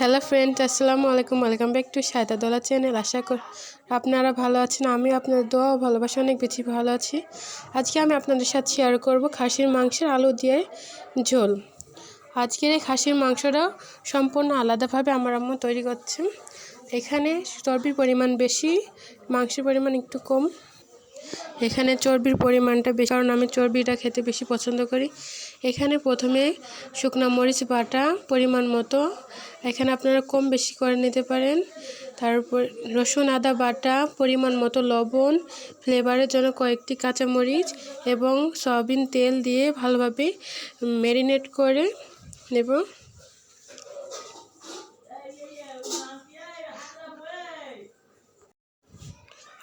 Hello friend, আসসালামু আলাইকুম। Welcome back to Saydadola channel. আশা করি আপনারা ভালো আছেন। আমিও আপনাদের দোয়া ও ভালোবাসা অনেক বেশি ভালো আছি। আজকে আমি আপনাদের সাথে শেয়ার করব খাসির মাংসের আলু দিয়ে ঝোল। আজকের এই খাসির মাংসটা সম্পূর্ণ আলাদাভাবে আমার আম্মু তৈরি করছে। এখানে চর্বির পরিমাণ বেশি, মাংসের পরিমাণ একটু কম। এখানে চর্বির পরিমাণটা বেশি, কারণ আমি চর্বিটা খেতে বেশি পছন্দ করি। এখানে প্রথমে শুকনো মরিচ বাটা পরিমাণ মতো, এখানে আপনারা কম বেশি করে নিতে পারেন। তারপর রসুন আদা বাটা পরিমাণ মতো, লবণ, ফ্লেভারের জন্য কয়েকটি কাঁচামরিচ এবং সয়াবিন তেল দিয়ে ভালোভাবে ম্যারিনেট করে নেব।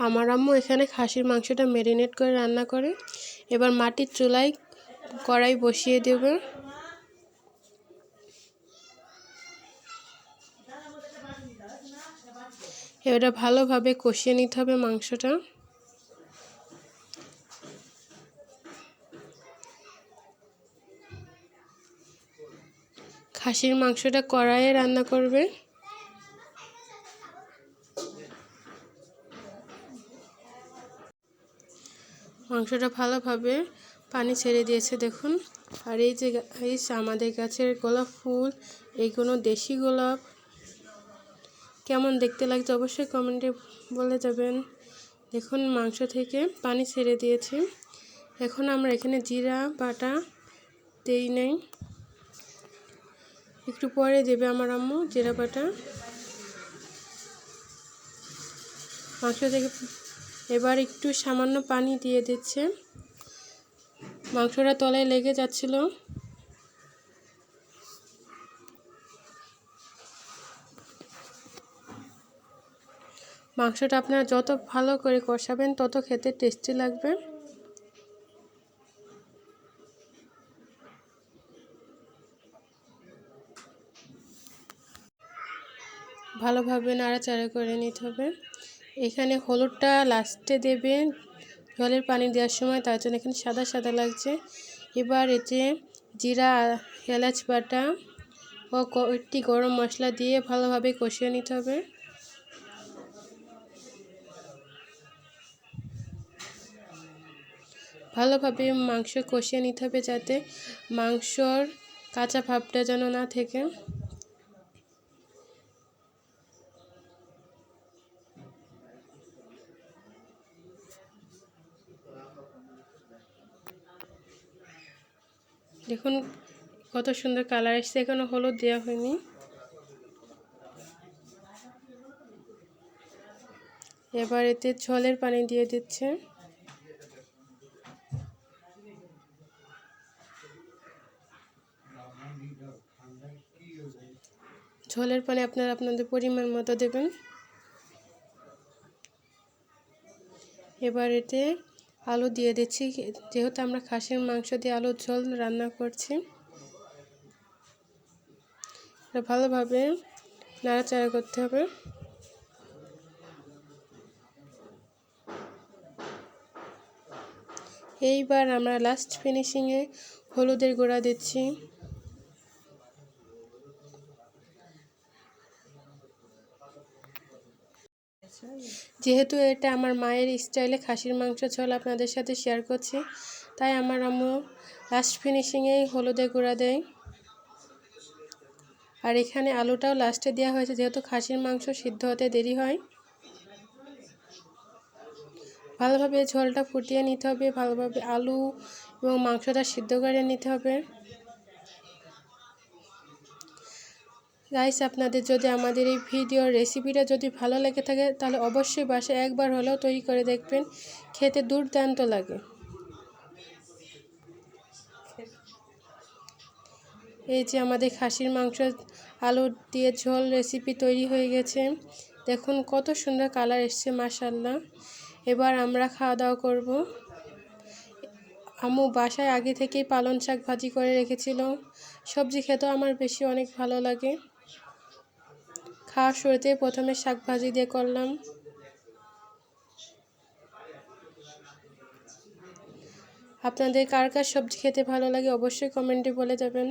আমার আম্মু এখানে খাসির মাংসটা ম্যারিনেট করে রান্না করে। এবার মাটির চুলায় কড়াই বসিয়ে দেবে। এটা ভালোভাবে কষিয়ে নিতে হবে মাংসটা। খাসির মাংসটা কড়াইয়ে রান্না করবে। মাংসটা ভালোভাবে পানি ছেড়ে দিয়েছে দেখুন। আর এই যে আমাদের গাছের গোলাপ ফুল, এইগুলো দেশি গোলাপ, কেমন দেখতে লাগছে অবশ্যই কমেন্টে বলে যাবেন। দেখুন মাংস থেকে পানি ছেড়ে দিয়েছি। এখন আমরা এখানে জিরা বাটা দেই নাই, একটু পরে দেবে আমার আম্মু জিরা বাটা। মাংস থেকে এবার একটু সামান্য পানি দিয়ে দিচ্ছে, মাংসটা তলায় লেগে যাচ্ছিল। মাংসটা আপনারা যত ভালো করে কষাবেন তত খেতে টেস্টি লাগবে। ভালোভাবে নাড়াচাড়া করে নিতে হবে। এখানে হলুদটা লাস্টে দেবে জলের পানি দেওয়ার সময়, তার জন্য এখানে সাদা সাদা লাগছে। এবার এতে জিরা, এলাচ বাটা ও কয়েকটি গরম মশলা দিয়ে ভালোভাবে কষিয়ে নিতে হবে। ভালোভাবে মাংস কষিয়ে নিতে হবে, যাতে মাংসর কাঁচা ভাবটা যেন না থাকে। দেখুন কত সুন্দর কালার এসছে, এখনো হলুদ দেওয়া হয়নি। এবার এতে ঝোলের পানি দিয়ে দিচ্ছে। ঝোলের পানি আপনারা আপনাদের পরিমাণ মতো দেবেন। এবার এতে আলু দিয়ে দিচ্ছি, যেহেতু আমরা খাসির মাংস দিয়ে আলুর ঝোল রান্না করছি। ভালোভাবে নাড়াচাড়া করতে হবে। এইবার আমরা লাস্ট ফিনিশিংয়ে হলুদের গুঁড়া দিচ্ছি। যেহেতু এটা আমার মায়ের স্টাইলে খাসির মাংস ঝোল আপনাদের সাথে শেয়ার করছি, তাই আমার আম্মু লাস্ট ফিনিশিংয়েই হলুদের গুঁড়া দেয়। আর এখানে আলুটাও লাস্টে দেওয়া হয়েছে, যেহেতু খাসির মাংস সিদ্ধ হতে দেরি হয়। ভালোভাবে ঝোলটা ফুটিয়ে নিতে হবে, ভালোভাবে আলু এবং মাংসটা সিদ্ধ করে নিতে হবে। গাইস, আপনাদের যদি আমাদের এই ভিডিওর রেসিপিটা যদি ভালো লেগে থাকে, তাহলে অবশ্যই বাসায় একবার হলেও তৈরি করে দেখবেন, খেতে দুর্দান্ত লাগে। এই যে আমাদের খাসির মাংস আলু দিয়ে ঝোল রেসিপি তৈরি হয়ে গেছে। দেখুন কত সুন্দর কালার এসছে, মাশাআল্লাহ। এবার আমরা খাওয়া দাওয়া করব। আম্মু বাসায় আগে থেকেই পালং শাক ভাজি করে রেখেছিল। সবজি খেতেও আমার বেশি অনেক ভালো লাগে। খাওয়ার শুরুতে প্রথমে শাক ভাজি দিয়ে করলাম। আপনাদের কার কার সবজি খেতে ভালো লাগে অবশ্যই কমেন্টে বলে যাবেন।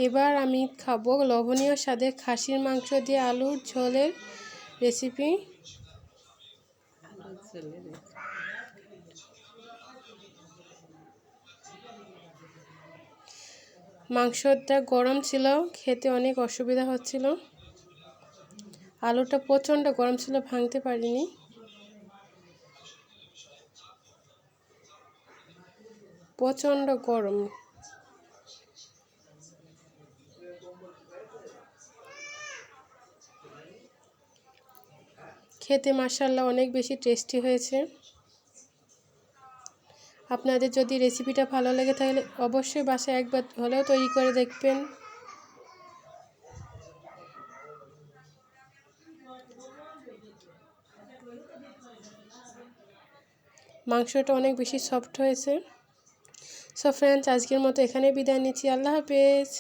এবার আমি খাবো লোভনীয় স্বাদের খাসির মাংস দিয়ে আলুর ঝোলের রেসিপি। মাংসটা গরম ছিল, খেতে অনেক অসুবিধা হচ্ছিল। আলুটা প্রচণ্ড গরম ছিল, ভাঙতে পারিনি। প্রচণ্ড গরম। খেতে মাশাআল্লাহ অনেক বেশি টেস্টি হয়েছে। আপনাদের যদি রেসিপিটা ভালো লেগে থাকলে অবশ্যই বাসায় একবার হলেও তৈরি করে দেখবেন। মাংসটা অনেক বেশি সফট হয়েছে। সো ফ্রেন্ডস, আজকের মতো এখানেই বিদায় নিচ্ছি। আল্লাহ হাফেজ।